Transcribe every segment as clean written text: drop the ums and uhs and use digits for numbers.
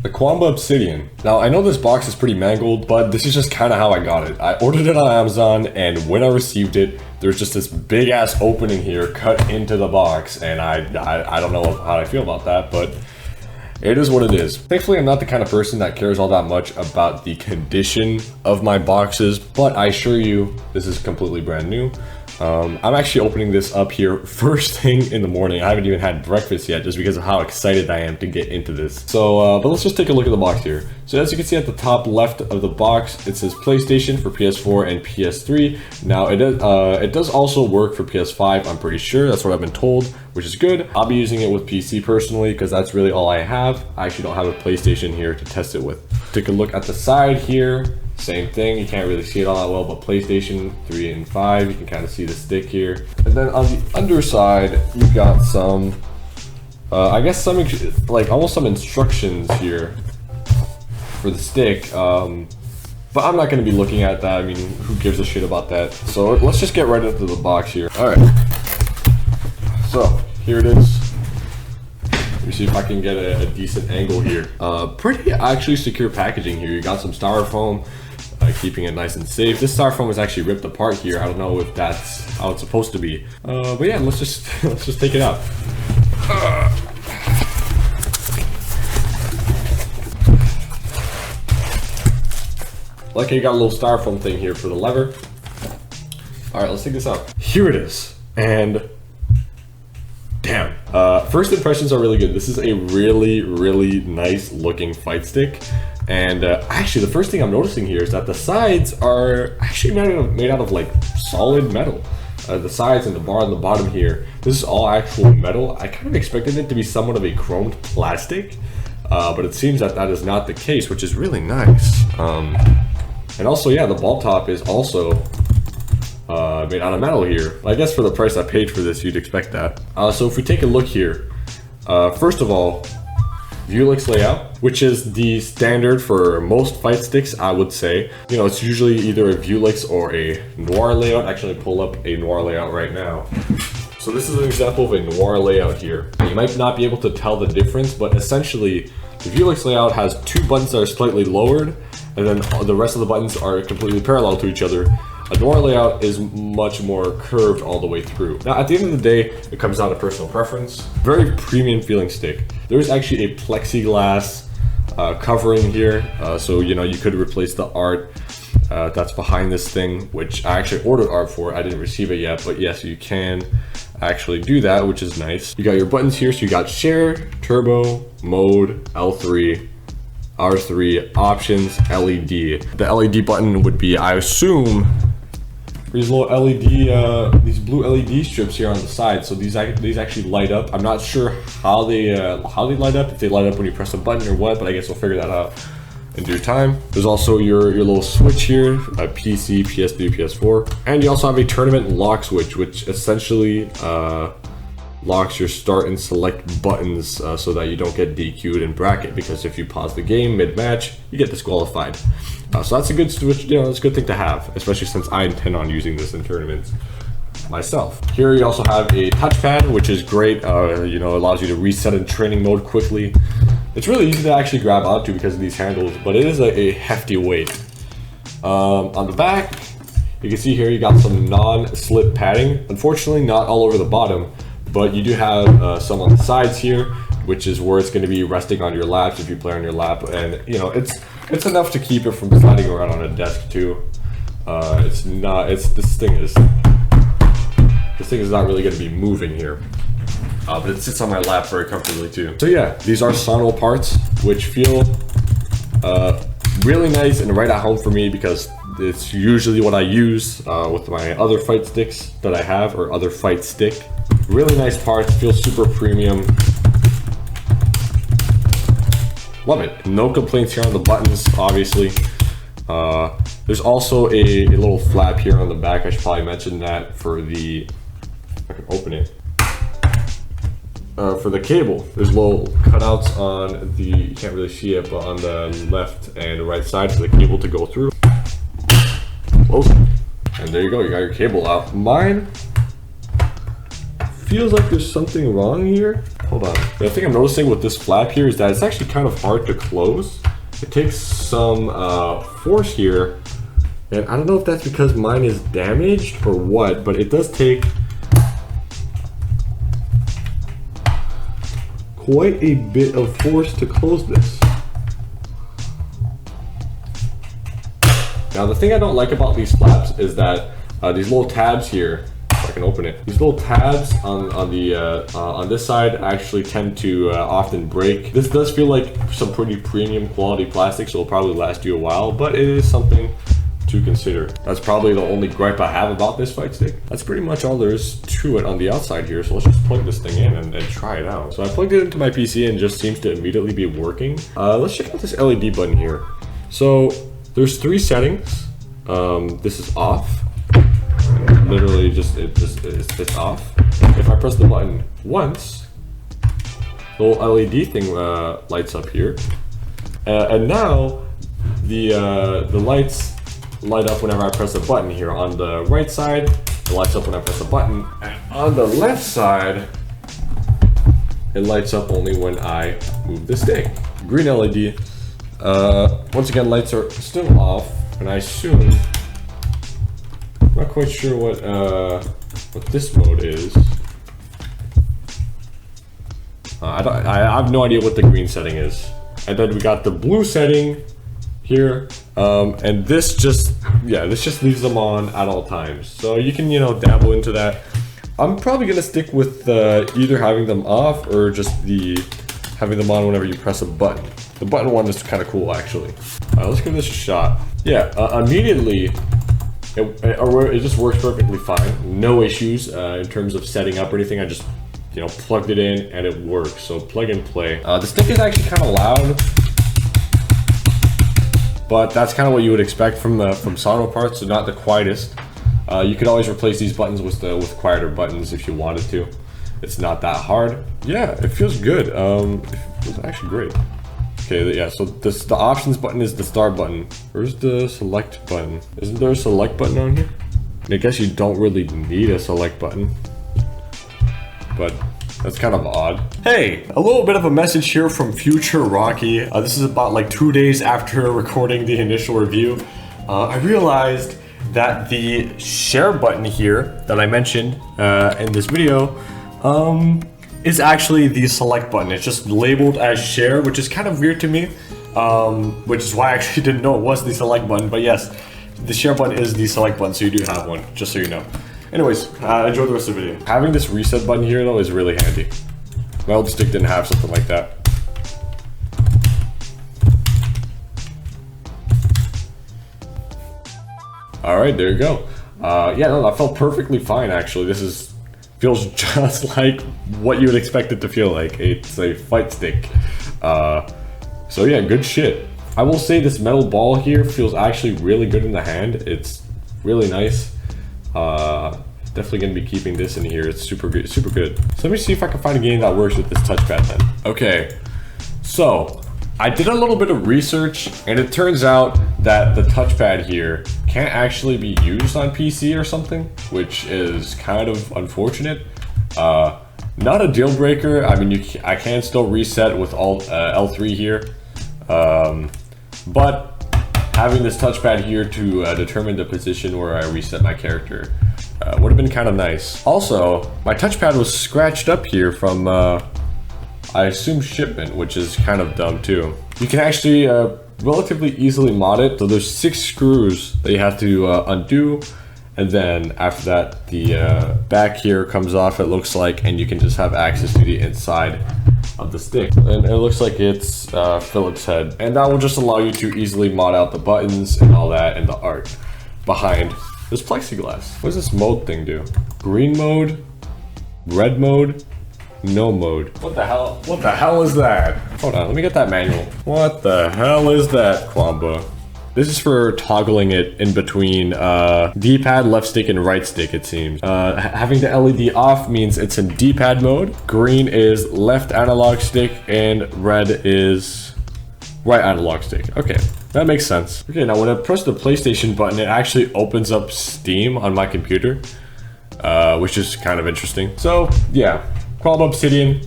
The Qanba Obsidian. Now, I know this box is pretty mangled, but this is just kind of how I got it. I ordered it on Amazon, and when I received it, there's just this big ass opening here cut into the box, and I don't know how I feel about that, but it is what it is. Thankfully, I'm not the kind of person that cares all that much about the condition of my boxes, but I assure you, this is completely brand new. I'm actually opening this up here first thing in the morning. I haven't even had breakfast yet just because of how excited I am to get into this. So, but let's just take a look at the box here. So as you can see at the top left of the box, it says PlayStation for PS4 and PS3. Now it does also work for PS5, I'm pretty sure. That's what I've been told, which is good. I'll be using it with PC personally because that's really all I have. I actually don't have a PlayStation here to test it with. Take a look at the side here. Same thing, you can't really see it all that well, but PlayStation 3 and 5, you can kind of see the stick here. And then on the underside, you've got some, I guess some, like almost some instructions here for the stick. But I'm not going to be looking at that. I mean, who gives a shit about that? So let's just get right into the box here. All right. So here it is. Let me see if I can get a decent angle here. Pretty actually secure packaging here. You got some styrofoam, keeping it nice and safe. This styrofoam is actually ripped apart here. I don't know if that's how it's supposed to be. But yeah, let's just take it out. Like you got a little styrofoam thing here for the lever. All right, let's take this out. Here it is, and damn. First impressions are really good. This is a really nice looking fight stick. And actually the first thing I'm noticing here is that the sides are actually made out of like solid metal. The sides and the bar on the bottom here, this is all actual metal. I kind of expected it to be somewhat of a chromed plastic, but it seems that that is not the case, which is really nice. And also, yeah, the ball top is also made out of metal here. I guess for the price I paid for this, you'd expect that. So if we take a look here, first of all, Vuelix layout, which is the standard for most fight sticks, I would say. You know, it's usually either a Vuelix or a Noir layout. Actually, pull up a Noir layout right now. So this is an example of a Noir layout here. You might not be able to tell the difference, but essentially, the Vuelix layout has two buttons that are slightly lowered, and then the rest of the buttons are completely parallel to each other. A Noir layout is much more curved all the way through. Now, at the end of the day, it comes down to personal preference. Very premium feeling stick. There's actually a plexiglass covering here, so you know you could replace the art that's behind this thing, which I actually ordered art for. I didn't receive it yet, but yes, you can actually do that, which is nice. You got your buttons here, so you got share, turbo, mode, L3, R3, options, LED. The LED button would be, I assume, these little LED, these blue LED strips here on the side. So these actually light up. I'm not sure how they light up, if they light up when you press a button or what, but I guess we'll figure that out in due time. There's also your little switch here, a PC, PS3, PS4, and you also have a tournament lock switch, which essentially locks your start and select buttons so that you don't get DQ'd in bracket, because if you pause the game mid-match, you get disqualified. So that's a good switch, you know, that's a good thing to have, especially since I intend on using this in tournaments myself. Here you also have a touchpad, which is great, you know, allows you to reset in training mode quickly. It's really easy to actually grab onto because of these handles, but it is a hefty weight. On the back, you can see here you got some non-slip padding. Unfortunately, not all over the bottom, but you do have some on the sides here, which is where it's going to be resting on your laps if you play on your lap, and you know it's enough to keep it from sliding around on a desk too. This thing is not really going to be moving here, but it sits on my lap very comfortably too. So yeah, these are Sono parts, which feel really nice and right at home for me because it's usually what I use with my other fight sticks that I have, or other fight stick. Really nice parts, feel super premium. Love it. No complaints here on the buttons, obviously. There's also a little flap here on the back. I should probably mention that for the, if I can open it. For the cable, there's little cutouts on the, you can't really see it, but on the left and right side for the cable to go through. Close it. And there you go, you got your cable out. Mine feels like there's something wrong here. Hold on. The thing I'm noticing with this flap here is that it's actually kind of hard to close. It takes some force here. And I don't know if that's because mine is damaged or what, but it does take quite a bit of force to close this. Now the thing I don't like about these flaps is that these little tabs here, if I can open it, these little tabs on this side actually tend to often break. This does feel like some pretty premium quality plastic, so it'll probably last you a while, but it is something to consider. That's probably the only gripe I have about this fight stick. That's pretty much all there is to it on the outside here, so let's just plug this thing in and try it out. So I plugged it into my PC and it just seems to immediately be working. Let's check out this LED button here. So there's 3 settings. This is off. Literally it's off. If I press the button once, the little LED thing lights up here. And now the lights light up whenever I press a button here. On the right side, it lights up when I press a button. And on the left side, it lights up only when I move the stick. Green LED. Once again, lights are still off, and I assume, I'm not quite sure what this mode is. I have no idea what the green setting is. And then we got the blue setting here, and this just leaves them on at all times. So you can, dabble into that. I'm probably gonna stick with either having them off or just having them on whenever you press a button. The button one is kind of cool, actually. Let's give this a shot. Yeah, immediately, it just works perfectly fine. No issues in terms of setting up or anything. I just, plugged it in and it works. So plug and play. The stick is actually kind of loud, but that's kind of what you would expect from Sono parts, so not the quietest. You could always replace these buttons with quieter buttons if you wanted to. It's not that hard. Yeah, it feels good. It feels actually great. Okay, yeah, so the options button is the start button. Where's the select button? Isn't there a select button on here? I guess you don't really need a select button, but that's kind of odd. Hey, a little bit of a message here from Future Rocky. This is about like 2 days after recording the initial review. I realized that the share button here that I mentioned in this video is actually the select button. It's just labeled as share, which is kind of weird to me, which is why I actually didn't know it was the select button. But yes, the share button is the select button, so you do have one, just so you know. Anyways, enjoy the rest of the video. Having this reset button here though is really handy. My old stick didn't have something like that. All right, there you go. Yeah, no, that felt perfectly fine actually. This feels just like what you would expect it to feel like. It's a fight stick. So yeah, good shit. I will say this metal ball here feels actually really good in the hand. It's really nice. Definitely gonna be keeping this in here. It's super good, super good. So let me see if I can find a game that works with this touchpad then. Okay, so I did a little bit of research and it turns out that the touchpad here can't actually be used on PC or something, which is kind of unfortunate. Not a deal breaker. I mean, I can still reset with Alt L3 here, but having this touchpad here to determine the position where I reset my character would have been kind of nice. Also, my touchpad was scratched up here from I assume shipment, which is kind of dumb too. You can actually relatively easily mod it. So there's 6 screws that you have to undo, and then after that the back here comes off, it looks like, and you can just have access to the inside of the stick. And it looks like it's Phillips head, and that will just allow you to easily mod out the buttons and all that and the art behind this plexiglass. What does this mode thing do? Green mode, red mode, no mode. What the hell? What the hell is that? Hold on, let me get that manual. What the hell is that, Qanba? This is for toggling it in between D-pad, left stick, and right stick, it seems. Having the LED off means it's in D-pad mode. Green is left analog stick, and red is right analog stick. Okay, that makes sense. Okay, now when I press the PlayStation button, it actually opens up Steam on my computer, which is kind of interesting. So, yeah. Qanba Obsidian,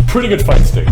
Pretty good fight stick.